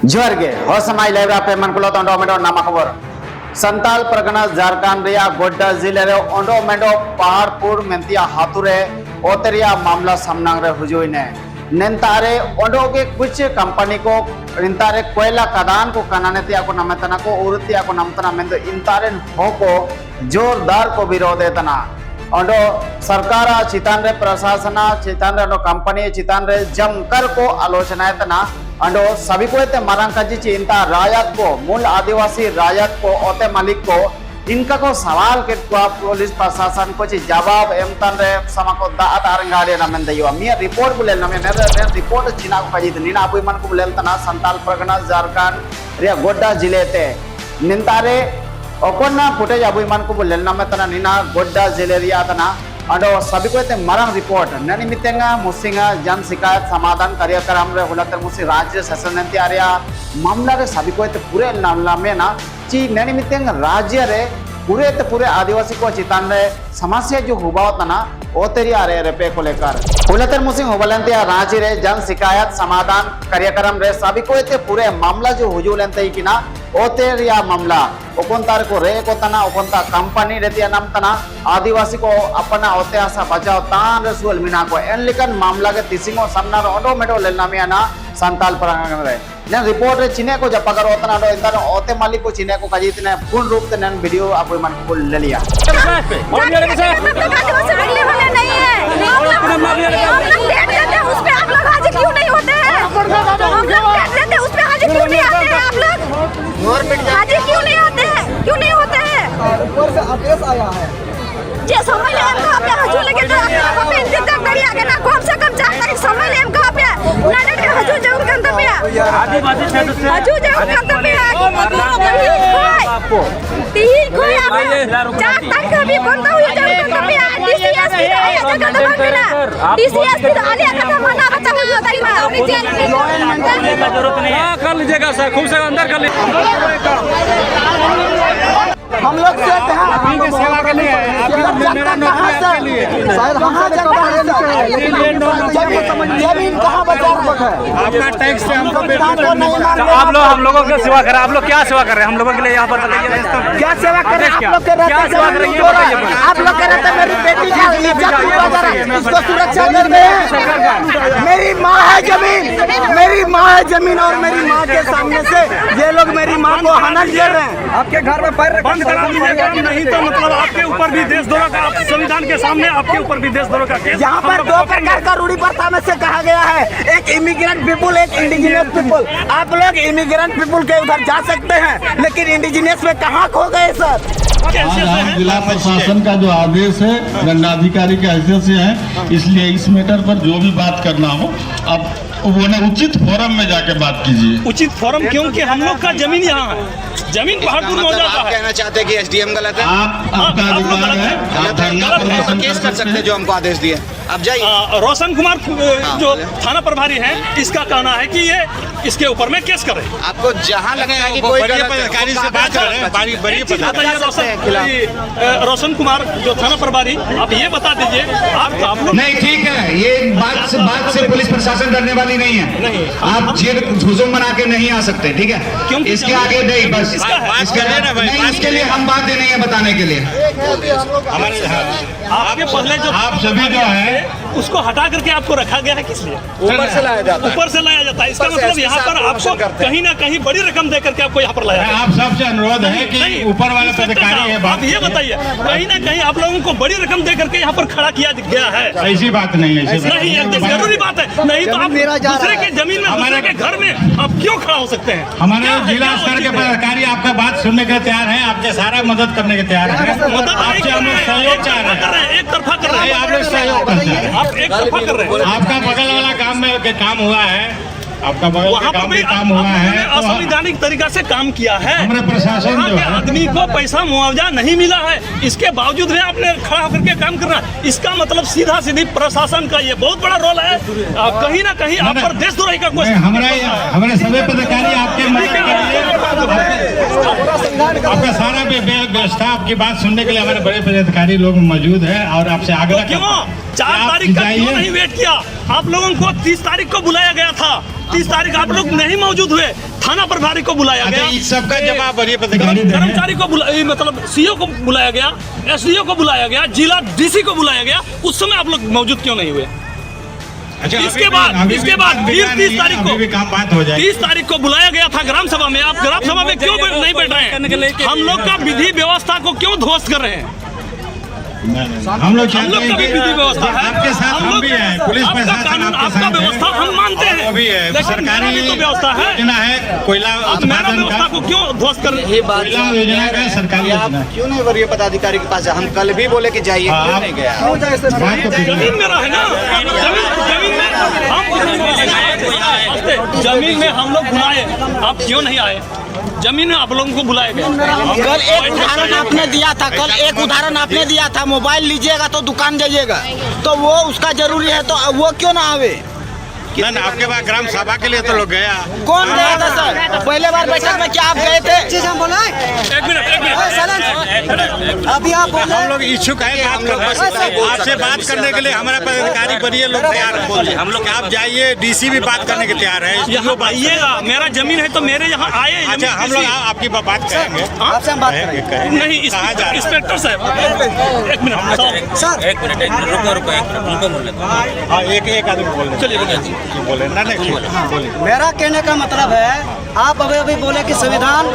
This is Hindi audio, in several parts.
जोर गे हो समाय लेबरा पे मनकुलो तंडो मेडो नामा खबर संताल परगना झारखंड रिया गोड्डा जिले रे ओंडो मेडो पहाड़पुर मेंतिया हाथुरे ओतरिया मामला सामनांग रे हुजुइने नेंतारे ओंडो के कुछ कंपनी को इंतारे कोयला खदान को कनानेतिया को नमतना को उरुतिया को नमतना मेंदो इंतारे होको जोरदार को विरोधे तना ओंडो सरकार चितान रे प्रशासन चितान रे कंपनी चितान रे जमकर को आलोचना तना अंडो सभी को मरंग कजी चिंता रायत को मूल आदिवासी रायत को ओते मालिक को इनका को सवाल के पुलिस प्रशासन को जवाब एमतन रे समा को दात आरंगाड़े न मेन दयो मिया रिपोर्ट बुलेल न मेन रिपोर्ट चिना को कजी नीना अबुई मन को बुलेल तना संताल परगना झारखंड रे गोड्डा जिले ते निंतारे ओकोना फुटेज अबुई मन को बुलेल न तना नीना गोड्डा जिले रिया तना अंडो सभी को मरंग रिपोर्ट ननी मितेंगा मुसिंगा जन शिकायत समाधान कार्यक्रम रे हुलतर मुसी राज्य शासन नंती आरिया मामला रे सभी को पूरे मामला में ना ची ननी मितेंगा राज्य रे पूरे आदिवासी को चितान रे समस्या जो हुआ तना ओतेरी आरे रे पे को लेकर हुलतर मुसिंग होबलंतिया राज्य रे जन शिकायत समाधान कार्यक्रम रे सभी को पूरे मामला जो हुजुलंते कि ना ओतेरिया मामला ओकोंतार को रे को तना ओकोंता कंपनी रेतिया नाम तना आदिवासी को अपना ओते आसा बचाओ तान रसुल मिना को एनलिकन मामला के तिसिंगो सामना ओडो मेडो लेना मियाना संताल परगना रे ने रिपोर्ट रे चिने को जपगर ओतना दो इंतर ओते मालिक को चिने को कजितने पूर्ण रूप से नन वीडियो आपको मन को ले लिया उस पे आप लोग हाजिर क्यों नहीं होते हैं? हम लोग बैठ लेते उस पे हाजिर क्यों नहीं आते हैं आप लोग? हाजिर क्यों नहीं आते हैं? क्यों नहीं होते हैं? ऊपर से आदेश आया है जे समय ले हम कहां पे हजू लगे तो आप पे इंतजार करिए आगे ना कम से कम 4 तारीख समय ले हम कहां पे नाटक के हजू जरूर गंतव्य पे आदिवासी क्षेत्र से हजू जरूर गंतव्य पे आपको ठीक हो आप 4 तारीख अभी बंद हुई जरूर गंतव्य पे डीसीएस की आया जगह ना डीसीएस की आलिया का मना बचा हुआ ताई में करने का जरूरत नहीं है कर लीजिएगा सर खूब से अंदर कर हम लोग से आपकी के सेवा के लिए मेरा नौकरी के लिए शायद हमसे जमीन कहाँ बचा रखा है आपका टैक्स से हमको आप लोग हम लोगों की सेवा कर रहे हैं आप लोग क्या सेवा कर रहे हैं हम लोगों के लिए यहाँ पर बताइए क्या सेवा कर रहे हैं आप लोग के क्या सेवा कर रहे हैं आप लोग के रहते मेरी बेटी का इज्जत इसको सुरक्षा दे रहे हैं मेरी माँ है जमीन और मेरी माँ के सामने से ये लोग मेरी माँ को हनन दे रहे हैं आपके घर में पैर बंद करा दीजिएगा नहीं तो मतलब आपके ऊपर भी देशद्रोह का संविधान के सामने आपके ऊपर भी देशद्रोह का केस यहाँ पर 2 प्रकार का रूढ़ी प्रथा में से कहा गया है एक इमिग्रेंट पीपुल एक इंडिजिनियस पीपुल आप लोग इमिग्रेंट पीपुल के उधर जा सकते हैं लेकिन इंडिजिनियस में कहाँ खो गए सर जिला प्रशासन का जो आदेश है दंडाधिकारी के हैसियत से है इसलिए इस मैटर पर जो भी बात करना हो अब वो ना उचित फोरम में जाके बात कीजिए उचित फोरम क्योंकि हम लोग का जमीन यहाँ है जमीन पहाड़पुर में हो जाता है कहना चाहते हैं कि एसडीएम गलत है आपका अधिकार है आप धरना प्रदर्शन केस कर सकते हैं जो हमको आदेश दिए अब जाइए रोशन कुमार जो थाना प्रभारी है इसका कहना है कि ये इसके ऊपर में केस करे आपको जहाँ लगेगा कि कोई अधिकारी से बात कर रहे हैं रोशन कुमार जो थाना प्रभारी आप ये बता दीजिए आप लोग नहीं ठीक है ये बात से पुलिस प्रशासन डरने वाली नहीं है आप जेल हुजूम बना के नहीं आ सकते ठीक है क्योंकि इसके आगे नहीं बस इसके लिए हम बात दे नहीं है बताने के लिए आपके पहले जो आप सभी जो है उसको हटा करके आपको रखा गया है किस लिए ऊपर से लाया जाता है ऊपर से लाया जाता है इसका मतलब यहाँ पर आपको कहीं ना कहीं बड़ी रकम दे करके आपको यहाँ पर लाया आप सबसे अनुरोध है कि ऊपर वाले अधिकारी है आप ये बताइए कहीं ना कहीं आप लोगों को बड़ी रकम दे करके यहाँ पर खड़ा किया गया है ऐसी बात नहीं है नहीं एकदम जरूरी बात है नहीं तो आप दूसरे के जमीन में दूसरे के घर में आप क्यों खड़ा हो सकते हैं हमारे जिला स्तर के पदाधिकारी आपका बात सुनने के तैयार है आपके सारा मदद करने के तैयार है आपसे हम लोग सहयोग चाह रहे हैं एक तरफा कर रहे हैं आप लोग सहयोग करते हैं आप एक तरफा कर रहे हैं आपका बगल वाला काम हुआ है आपका बगल वहाँ का पर भी काम हुआ है असंवैधानिक तरीका से काम किया है हमारे प्रशासन वहाँ जो के है आदमी को पैसा मुआवजा नहीं मिला है इसके बावजूद भी आपने खड़ा होकर के काम करना इसका मतलब सीधा सीधी प्रशासन का ये बहुत बड़ा रोल है कहीं ना कहीं आप पर देशद्रोही का कोई हमारे सभी पदाधिकारी आपके मदद के लिए आपका सारा व्यवस्था आपकी बात सुनने के लिए हमारे बड़े पदाधिकारी लोग मौजूद है और आपसे आग्रह क्यों 4 तारीख का क्यों नहीं वेट किया आप लोगों को 30 तारीख को बुलाया गया था 30 तारीख आप लोग नहीं मौजूद हुए थाना प्रभारी को बुलाया गया, इस सबका जवाब वरीय पदाधिकारी दे रहे हैं। कर्मचारी को मतलब सीओ को बुलाया गया, एसडीओ को बुलाया गया, जिला डीसी को बुलाया गया, उस समय आप लोग मौजूद क्यों नहीं हुए? अच्छा, इसके बाद फिर 30 तारीख को बात हो जाए। 30 तारीख को बुलाया गया था ग्राम सभा में। आप ग्राम सभा में क्यों नहीं बैठ रहे हैं? हम लोग का विधि व्यवस्था को क्यों ध्वस्त कर रहे हैं? हम लोग का भी विधि व्यवस्था है, आपके साथ हम भी हैं, पुलिस आपका प्रशासन कानून, आपके आपका साथ व्यवस्था हम मानते हैं, भी है, लेकिन सरकारी मेरा भी तो व्यवस्था है। योजना है, कोयला आप मेरा उत्पादन व्यवस्था को का, क्यों ध्वस्त कर रहे हैं? कोयला योजना का सरकारी योजना है। क्यों नहीं वरीय पदाधिकारी के पास जाए? हम कल भी बोले कि जाइए, क्यों नहीं गया? जमीन मेरा है ना, जमीन में हम लोग बुलाए, आप क्यों नहीं आए? जमीन में आप लोगों को बुलाया गया। कल एक उदाहरण आपने दिया था, कल एक उदाहरण आपने दिया था, मोबाइल लीजिएगा तो दुकान जाइएगा, तो वो उसका जरूरी है, तो वो क्यों ना आवे? ना आपके पास ग्राम सभा के लिए तो लोग गया। कौन गया था सर? पहले बार बैठक में क्या आप गए थे? एक मिनट अभी आप बोले हम लोग इच्छुक है बात करने, आपसे बात करने के लिए हमारा पदाधिकारी वरीय लोग तैयार है। हम लोग आप जाइए, डीसी भी बात करने के तैयार है। यहाँ आइएगा, मेरा जमीन है तो मेरे यहाँ आए। अच्छा, हम लोग आपकी बात करेंगे, आपसे हम बात करेंगे। नहीं, इंस्पेक्टर साहब एक मिनट सर, एक मिनट रुको उनको बोल लेते हैं। हाँ, एक आदमी बोल चलिए बोले ना, नहीं बोले। मेरा कहने का मतलब है, आप अभी बोले कि संविधान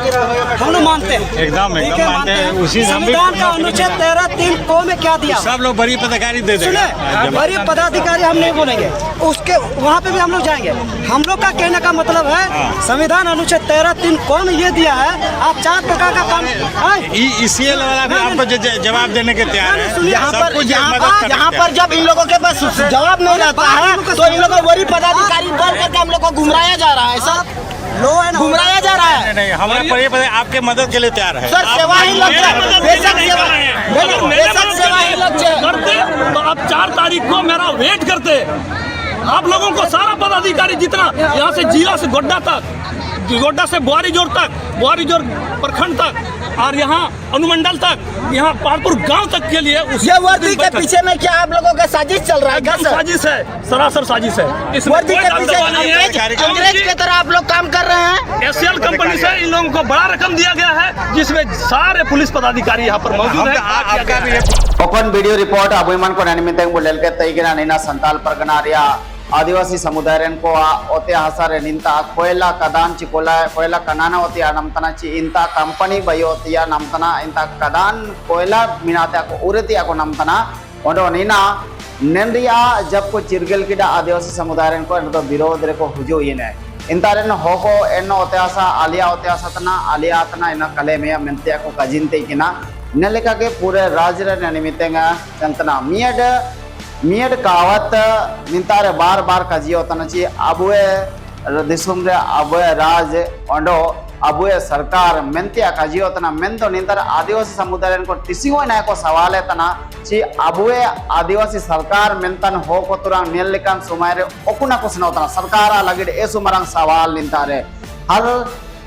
हम लोग मानते हैं, एकदम ठीक है, मानते हैं। उसी से हम भी संविधान का अनुच्छेद 13(3) को में क्या दिया? सब लोग वरीय पदाधिकारी दे देंगे। सुने, वरीय पदाधिकारी हम नहीं बोलेंगे, उसके वहाँ पे भी हम लोग जाएंगे। हम लोग का कहने का मतलब है, संविधान अनुच्छेद 13(3) को में ये दिया है, आप 4 प्रकार का काम ECL वाला भी आपको जवाब देने के तैयार है। यहाँ सब कुछ मदद करने यहाँ के पर जब इन लोगों के पास जवाब नहीं रहता है, तो इन लोगों को वरीय पदाधिकारी बोल करके हम लोग को घुमराया जा रहा है सर, घुमराया जा रहा है। नहीं, हमारे वरीय आपके मदद के लिए तैयार है। सर, सेवा ही लग जाए, बेशक सेवा ही लग जाए। करते तो आप 4 तारीख को मेरा वेट करते। आप लोगों को सारा पदाधिकारी जितना यहाँ से जिला से गोड्डा तक, गोड्डा से बुआरीजोर तक, बुआरीजोर प्रखंड तक, और यहाँ अनुमंडल तक, यहाँ पहाड़पुर गांव तक के लिए ये वर्दी के पीछे में क्या आप लोगों का साजिश चल रहा है? क्या सर? साजिश है, सरासर साजिश है। इस वर्दी के पीछे अंग्रेज की तरह आप लोग काम कर रहे हैं। एसएल कंपनी से इन लोगों को बड़ा रकम दिया गया है, जिसमें सारे पुलिस पदाधिकारी यहाँ पर मौजूद है। आपका भी ओपन वीडियो रिपोर्ट अभिमान को निमित्त बुलेल के तैगिना नैना संताल परगना रिया आदिवासी समुदाय को ओते हसारे निंता कोयला कदान ची कोयला कनाना होती नमतना ची इंता कंपनी बयोतिया नमतना इंता कदान कोयला मिनाते को उरेतिया को नमतना ओडो नीना नेंडिया जब को चिरगल किडा आदिवासी समुदाय को इनको विरोध रे को हुजो येने इंतारेन होको एनो ओते हसा आलिया ओते हसातना आलिया तना इन कले में मेंतिया को कजिनते किना नेलेका के पूरे राज्य रे निमित्तेंगा चंतना मियड कावत निंतारे बार बार कजियो तनची अबुए दिसुम रे अबुए राज ओंडो अबुए सरकार मेंतिया कजियो तना मेंतो निंतारे आदिवासी समुदाय को तिसिगो ना को सवाल है तना ची अबुए आदिवासी सरकार मेंतन हो को तुरा नेललिकान सुमारे ओकुना कुसनो तना सरकार लगिड एसु मरंग सवाल निंतारे हर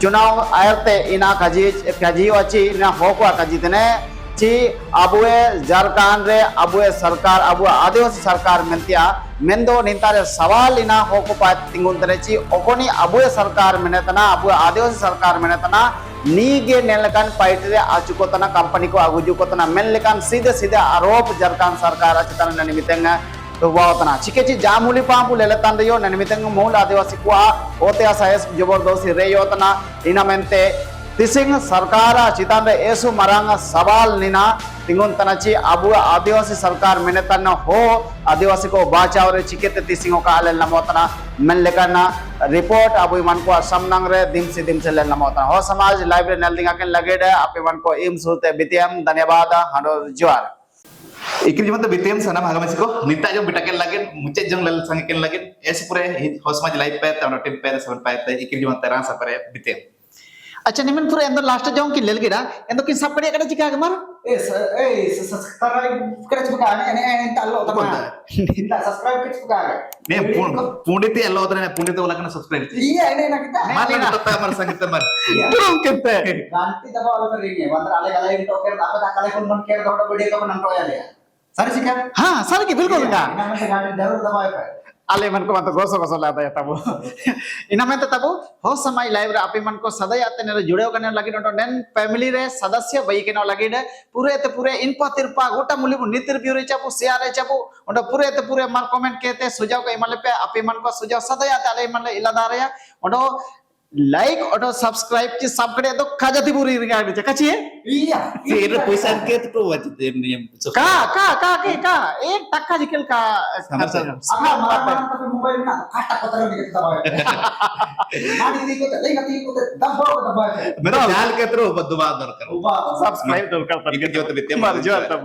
चुनाव आयते इना कजियो ची इना हो को कजितने ची अबुए झारखंड रे अबुए सरकार अबुए आदिवासी सरकार मेंतिया मेंदो निंतारे सवाल इना होको पात तिंगुंतरे ची ओकोनी अबुए सरकार मेनेतना अबुए आदिवासी सरकार मेनेतना नीगे नेलकन पाइटरे आचुकोतना कंपनी को आगुजुकोतना मेनलेकन सीधे सीधे आरोप झारखंड सरकार अचतन निमित्तेंगा तो वातना चिकेची जामुली पांपु लेलतान रेयो निमित्तेंगा मूल आदिवासी को ओते असायस जबरदस्ती रेयोतना इना मेंते तिसिंग सरकार चितान रे एसु मरंग सवाल निना तिंगुन तनाची अबु आदिवासी सरकार मेनेतन हो आदिवासी को बाचाव रे चिकेते तिसिंगो का ले नमोतना मन लेकना रिपोर्ट अबु मन को समनंग रे दिम से ले नमोतना हो समाज लाइव रे नलदिंगा के लगेडे आपे मन को इम सुते बितियम धन्यवाद हनो जुआर इकरी जमत बितेम सनम हागमसी को निता जो बिटा के लगे मुचे जंग लल संग के लगे ऐसे पूरे हो समाज लाइव पे तनो टिम पे समन पाए इकरी जमत तरह सा परे बितेम अच्छा निमन पूरा एंदो लास्ट जाऊं कि लेल गिरा एंदो किन सब कड़िया कड़ा चिका के मार सब्सक्राइब करे चुका है ने तालो तमा सब्सक्राइब करे चुका है ने पुंडित एल्लो उतरे ने पुंडित वाला कने सब्सक्राइब ये ने ना किता माली ना तत्ता मर संगीत मर तुम कितने गांटी दबा वाला कर रही है वंदर आले गले तो कर दापा काले कोन मन केर दोटा वीडियो तो नम टोया ले सारी सिका हां सर की बिल्कुल का ना में गांटी जरूर दबाए पे आले मन को मतलब गोसो गोसो लादा तबो इना में तबो हो समय लाइव रे आपे मन को सदा आते ने जुड़े कने लगी नेन फैमिली रे सदस्य बई के लगी पूरे ते पूरे इनपा तिरपा गोटा मुली नितिर व्यू रे चापो शेयर रे चापो ओंड पूरे ते पूरे मार कमेंट केते सुझाव के इमाले पे आपे मन को सुझाव सदा आते आले मन इलादा रे ओंड लाइक और सब्सक्राइब की सब करे तो खाजाती पूरी रिगार्ड चे कचिए Iya. Sir, puisan ke tu wajib niam. का एक टक्का जिकल का Sama-sama. Apa marah-marah tapi mobile na kata kota rin kita tahu. Mari di kota, lain nanti kota, dampo kota baca. Mereka jalan ke terus buat dua dorkar. Ubah. Subscribe तो कर Ikir jawab BTM. मर जो तब